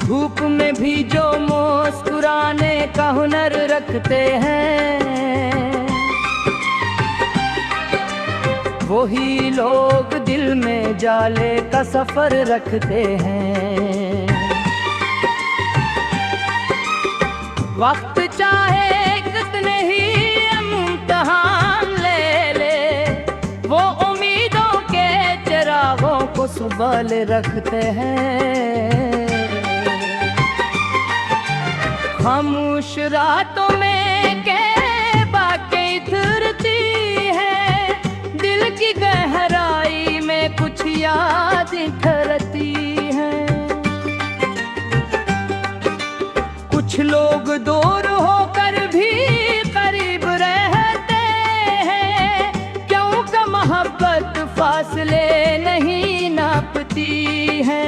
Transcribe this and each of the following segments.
धूप में भी जो मुस्कुराने का हुनर रखते हैं, वही लोग दिल में जाले का सफर रखते हैं। वक्त चाहे कितने ही इम्तिहान ले ले, वो उम्मीदों के चिरागों को सुबह रखते हैं। खामोश रातों में के बाकी थरती है, दिल की गहराई में कुछ याद ठहरती हैं। कुछ लोग दूर होकर भी करीब रहते हैं, क्योंकि मोहब्बत फासले नहीं नापती है।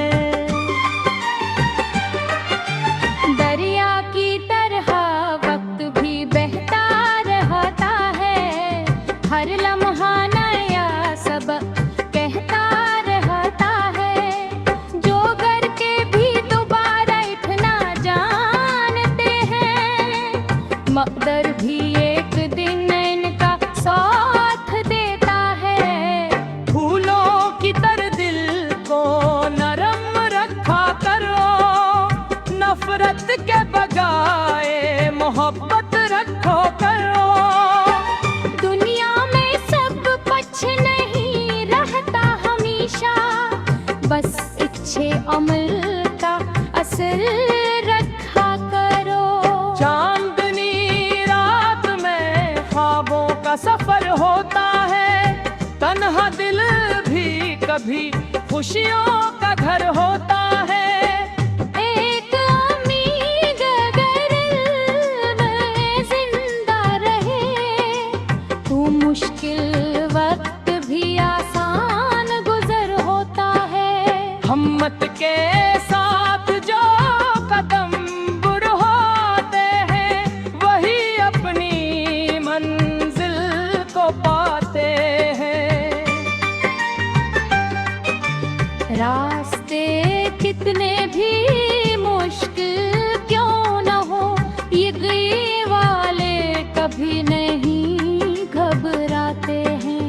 हर लम्हा नया सबक कहता रहता है, जो घर के भी दोबारा उठना जानते हैं, मकदर भी एक दिन इनका साथ देता है। फूलों की तरह दिल को नरम रखा करो, नफरत के बगाए मोहब्बत रखो करो। बस अच्छे अमल का असर रखा करो। चांदनी रात में ख्वाबों का सफर होता है, तन्हा दिल भी कभी खुशियों का घर होता है। एक उम्मीद अगर में जिंदा रहे, तो मुश्किल वक्त भी आसान गुजर होता है। हिम्मत के साथ जो कदम बढ़ाते हैं, वही अपनी मंजिल को पाते हैं। रास्ते कितने भी मुश्किल क्यों न हो, ये गए वाले कभी नहीं घबराते हैं।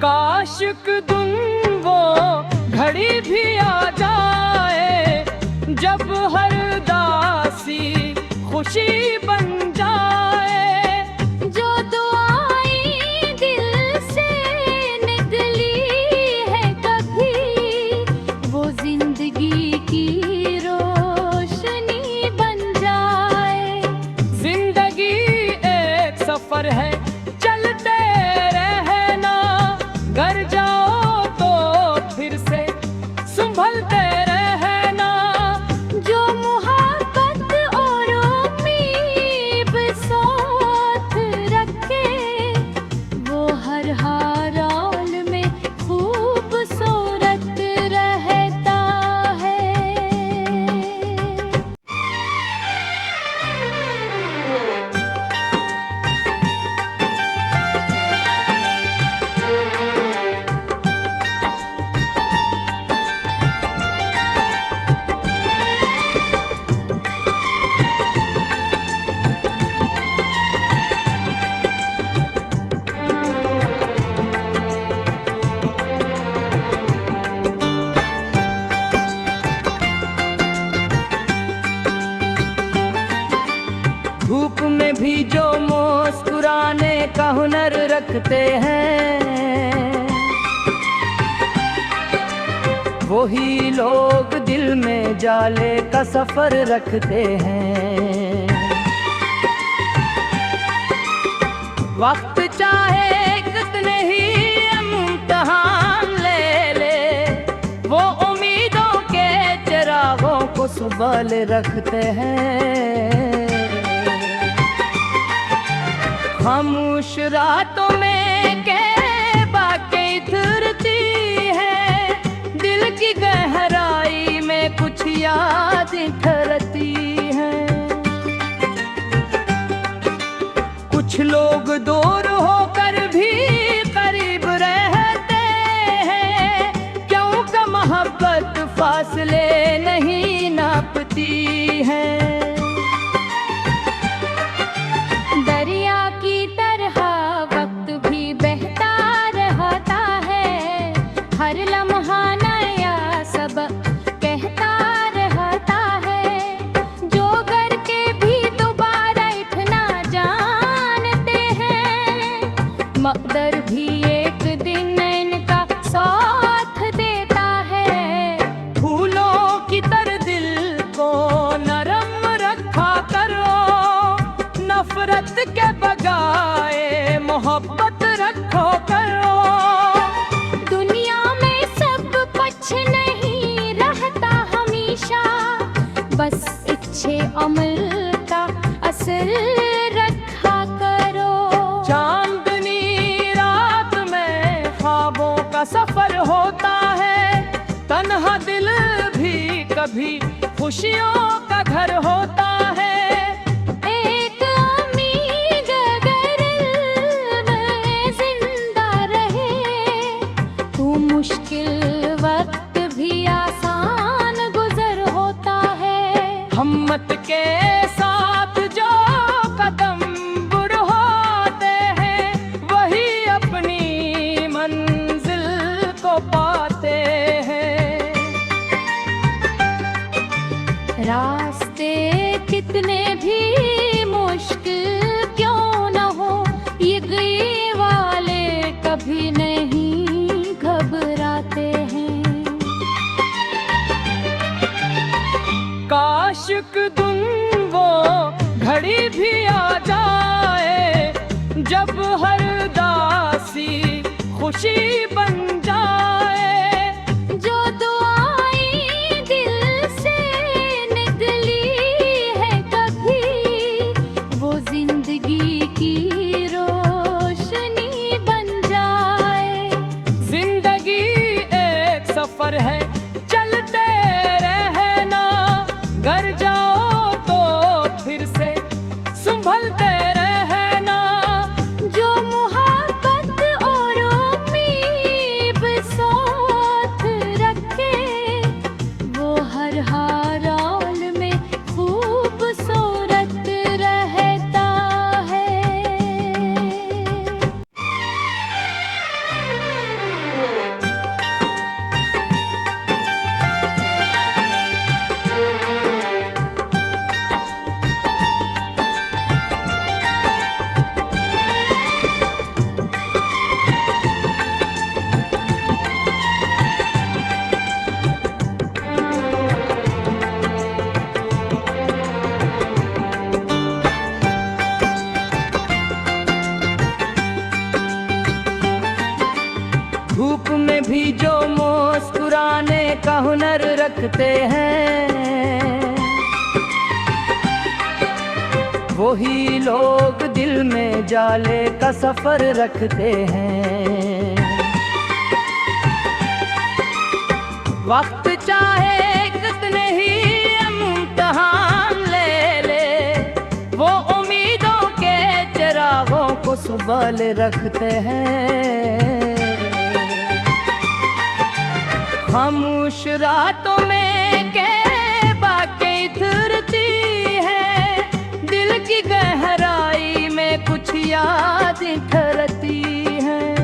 काशिक दिन वो घड़ी भी आ जाए, जब हर दासी खुशी बन जाए। जो दुआएं दिल से निकली है कभी, वो जिंदगी की रोशनी बन जाए। जिंदगी एक सफर है, चलते रहना, घर जाओ तो फिर से संभलते रहना। जो मोहब्बत और उम्मीद साथ रखे, वो हर हाल में खूबसूरत रहता है। धूप में भी जो मुस्कुराने का हुनर रखते हैं, वही लोग दिल में जाले का सफर रखते हैं। वक्त चाहे कितने ही इम्तिहान ले ले, वो उम्मीदों के चिरागों को सुबह रखते हैं। खामोश रातों में के बाकी थरती है, दिल की गहराई में कुछ याद ठहरती हैं। कुछ लोग दूर होकर भी करीब रहते हैं, क्योंकि मोहब्बत नापती है। दरिया की तरह वक्त भी बहता रहता है, हर लम्हा नया सबक कहता रहता है। जो करके भी दोबारा उठना जानते हैं, मकदर भी एक दिन इनका साथ देता है। फूलों की तरह दिल को नरम रखा करो, नफरत के बजाय मोहब्बत रखो करो। दुनिया में सब कुछ नहीं रहता हमेशा, बस अच्छे अमल का असर रखा करो। चांदनी रात में ख्वाबों का सफर होता है, तन्हा दिल भी कभी खुशियों का घर होता है। एक उम्मीद अगर में जिंदा रहे, तो मुश्किल वक्त भी आसान गुजर होता है। हिम्मत के साथ जो कदम बढ़ाते हैं, वही अपनी मंजिल को पाते हैं। रास्ते कितने भी मुश्किल क्यों न हो, ये गए वाले कभी नहीं घबराते हैं। काशक दिन वो घड़ी भी आ जाए, जब हर दासी खुशी बन जाए। जो दुआएं दिल से निकली है कभी, वो जिंदगी की रोशनी बन जाए। जिंदगी एक सफर है, चलते रहना। घर जाओ तो फिर से संभलते रहना। जो मोहब्बत और उम्मीद साथ रखे, वो हर हाल में खूबसूरत रहता है। धूप में भी जो मुस्कुराने का हुनर रखते हैं, वही लोग दिल में जाले का सफर रखते हैं। वक्त चाहे कितने ही इम्तिहान ले ले, वो उम्मीदों के चिरागों को संभाले रखते हैं। खामोश रातों में के बातें उतरती है, दिल की गहराई में कुछ यादें ठहरती हैं।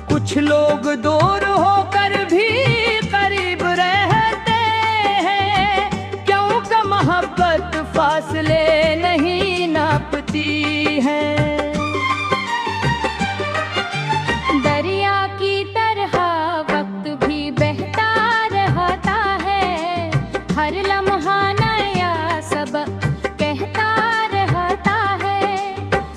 कुछ लोग दूर होकर भी करीब रहते हैं, क्योंकि मोहब्बत फासले नहीं नापती है। दरिया की तरह वक्त भी बहता रहता है, हर लम्हा नया सबक कहता रहता है।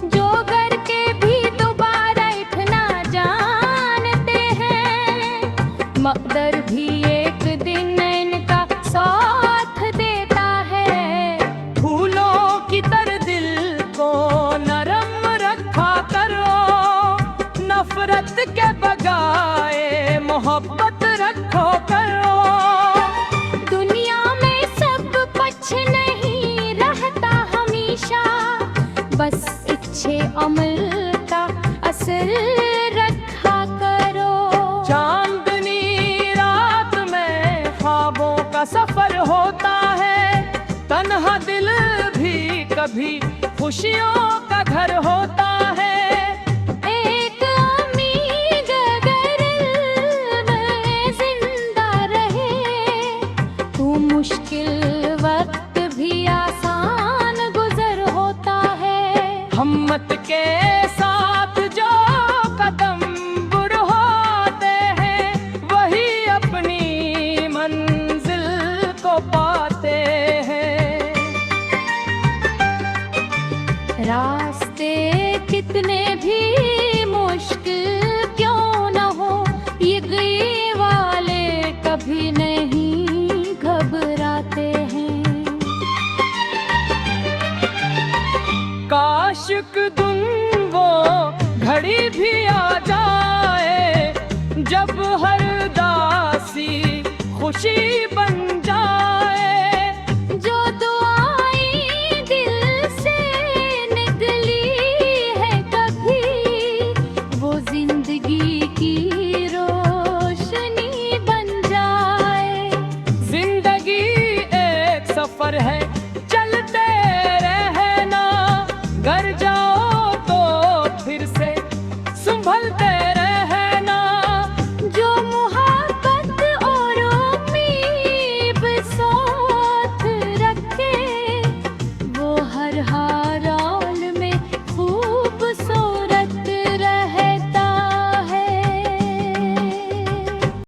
जो करके भी दोबारा उठना जानते हैं, मकदर भी एक दिन इनका साथ देता है। फूलों की तरह दिल को नरम रखा करो, नफरत के बजाय मोहब्बत रखो करो। दुनिया में सब कुछ नहीं रहता हमेशा, बस अच्छे अमल का असर रखा करो। चांदनी रात में ख्वाबों कभी खुशियों का घर होता है। एक उम्मीद अगर में जिंदा रहे तो मुश्किल वक्त भी आसान गुजर होता है। हिम्मत के साथ जो कदम बढ़ाते हैं वही अपनी मंजिल को पाते हैं। रास्ते कितने भी मुश्किल क्यों न हो, ये गए वाले कभी नहीं घबराते हैं। काश दिन वो घड़ी भी आ जाए जब हर दासी खुशी